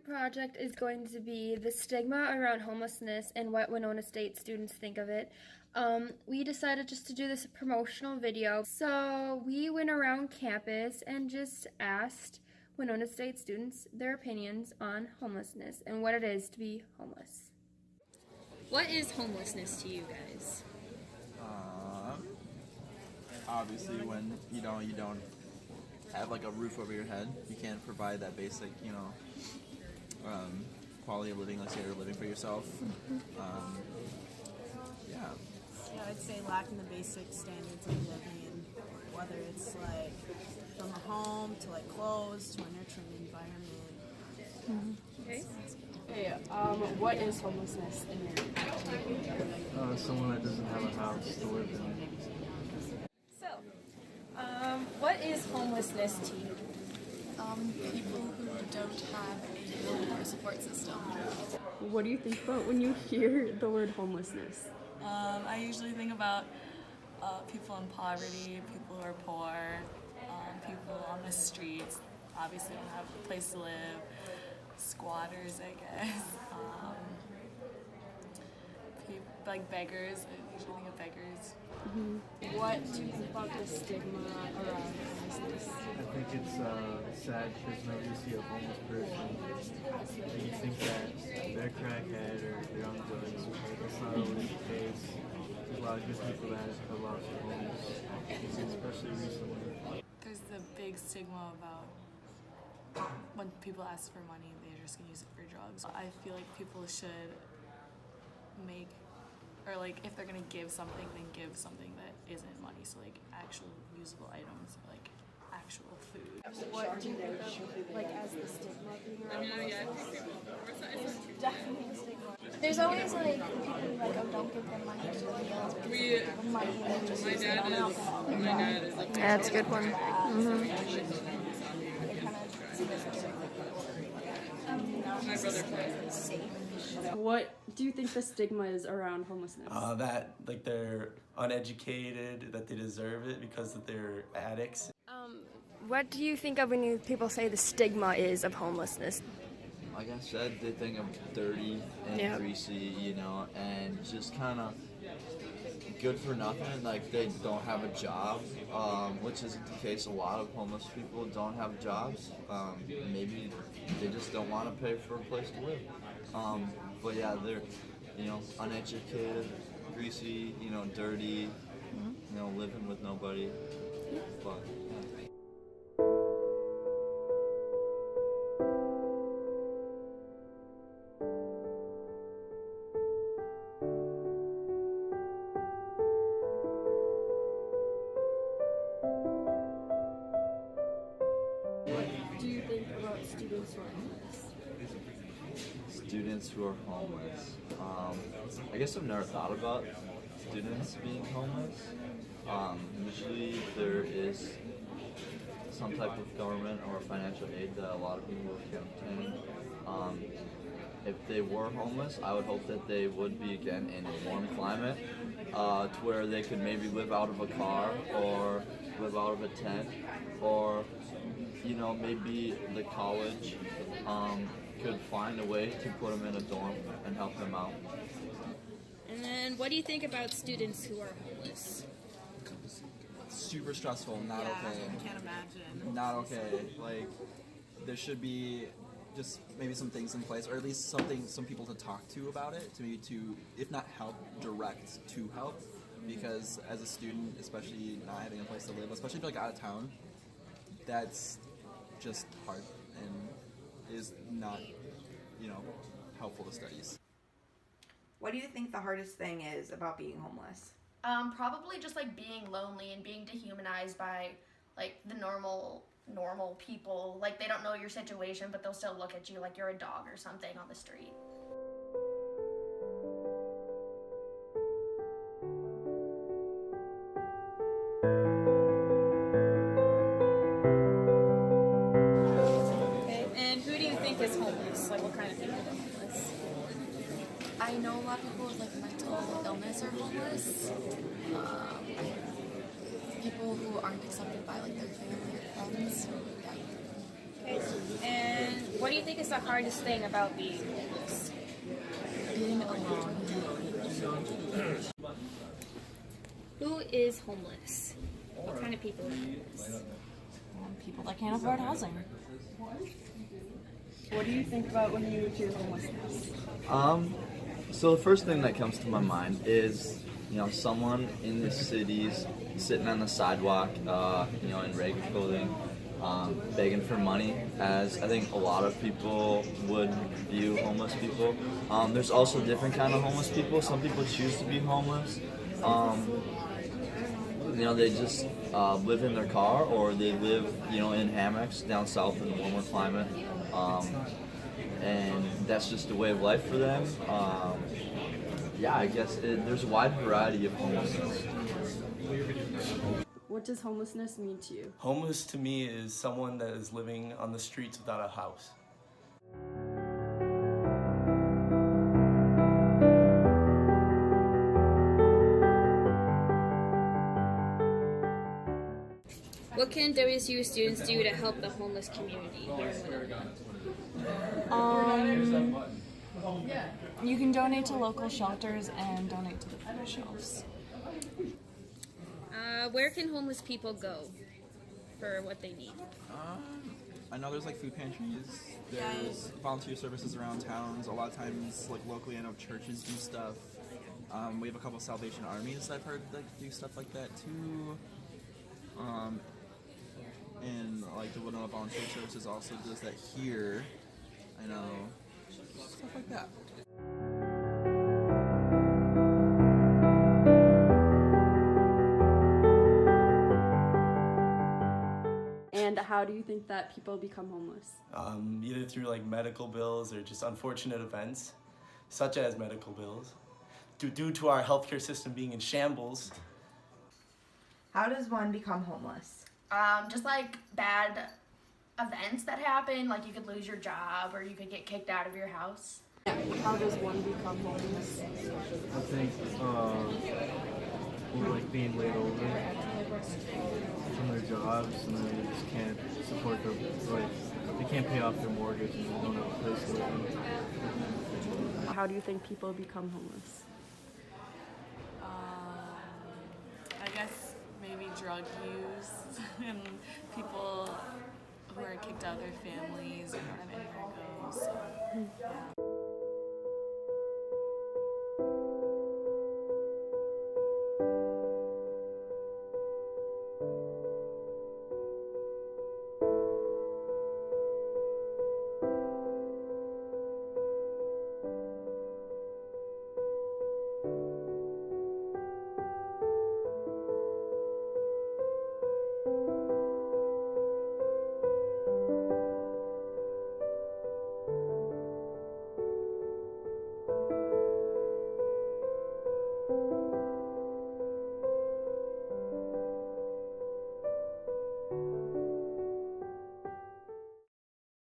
project is going to be the stigma around homelessness and what Winona State students think of it. We decided just to do this promotional video. So we went around campus and just asked Winona State students their opinions on homelessness and what it is to be homeless. What is homelessness to you guys? Obviously when you don't have like a roof over your head, you can't provide that basic, quality of living, let's say you're living for yourself. Yeah, I'd say lacking the basic standards of living, whether it's like from a home to like clothes to a nurturing environment. Okay. Hey, what is homelessness in your opinion? Someone that doesn't have a house to live in. So, what is homelessness to you? People who don't have a home or support system. What do you think about when you hear the word homelessness? I usually think about people in poverty, people who are poor, people on the streets, obviously don't have a place to live, squatters, I guess, like beggars. I usually think of beggars. Mm-hmm. What do you think about the stigma around homelessness? I think it's sad because whenever you see a homeless person, you think that they're crackhead or they're on drugs. That's not always the case. There's a lot of good people that have lost their homes, especially recently. There's the big stigma about when people ask for money, they're just gonna use it for drugs. I feel like people should make, or like if they're gonna give something, then give something that isn't money. So like actual usable items, like actual food. What do you think of, like, as the stigma being around homelessness? There's definitely stigma. There's always like people who like, oh, don't give them money to the meals because they give them money and then just use it on alcohol. Like, That's a good one. They kind of see this as like safe. What do you think the stigma is around homelessness? That like they're uneducated, that they deserve it because that they're addicts. What do you think of when people say the stigma is of homelessness? Like I said, they think I'm dirty and greasy, and just kind of good for nothing. Like they don't have a job, which isn't the case. A lot of homeless people don't have jobs. Maybe they just don't want to pay for a place to live. But yeah, they're, uneducated, greasy, dirty, living with nobody. But What do you think about students who are homeless? students who are homeless. I guess I've never thought about students being homeless. Usually there is some type of government or financial aid that a lot of people can obtain. If they were homeless, I would hope that they would be again in a warm climate, to where they could maybe live out of a car or live out of a tent, or maybe the college could find a way to put them in a dorm and help them out. And then what do you think about students who are homeless? Super stressful, not okay. I can't imagine. Not okay. Like, there should be just maybe some things in place, or at least some people to talk to about it, to if not help, direct to help. Because as a student, especially not having a place to live, especially if you're like out of town, that's just hard and is not, helpful to studies. What do you think the hardest thing is about being homeless? Probably just like being lonely and being dehumanized by like the normal people. Like they don't know your situation, but they'll still look at you like you're a dog or something on the street. Okay. And who do you think is homeless? Like what kind of people are homeless? I know a lot of people with like mental illness are homeless. People who aren't accepted by like their family or friends. Okay. And what do do you think is the hardest thing about being homeless? Being alone. Who is homeless? What kind of people are homeless? People that can't afford housing. What do you think about when you hear homelessness? So the first thing that comes to my mind is, someone in the cities sitting on the sidewalk, in ragged clothing, begging for money, as I think a lot of people would view homeless people. There's also different kind of homeless people. Some people choose to be homeless. They just live in their car, or they live, in hammocks down south in the warmer climate. And that's just a way of life for them. I guess there's a wide variety of homelessness. What does homelessness mean to you? Homeless to me is someone that is living on the streets without a house. What can WSU students do to help the homeless community here in Winona? You can donate to local shelters and donate to the food shelves. Where can homeless people go for what they need? I know there's like food pantries. There's volunteer services around towns. A lot of times, like locally, I know churches do stuff. We have a couple Salvation Armies that I've heard do stuff like that too. And like the Winona Volunteer Services also does that here. I know, stuff like that. And how do you think that people become homeless? Either through like medical bills or just unfortunate events, such as medical bills. Due to our healthcare system being in shambles. How does one become homeless? Just like bad events that happen, like you could lose your job or you could get kicked out of your house. How does one become homeless? I think like being laid over from their jobs, and then they just can't support their they can't pay off their mortgage and they don't have a place to live. How do you think people become homeless? I guess maybe drug use and people who are kicked out of their families or don't have anywhere to go. So, yeah.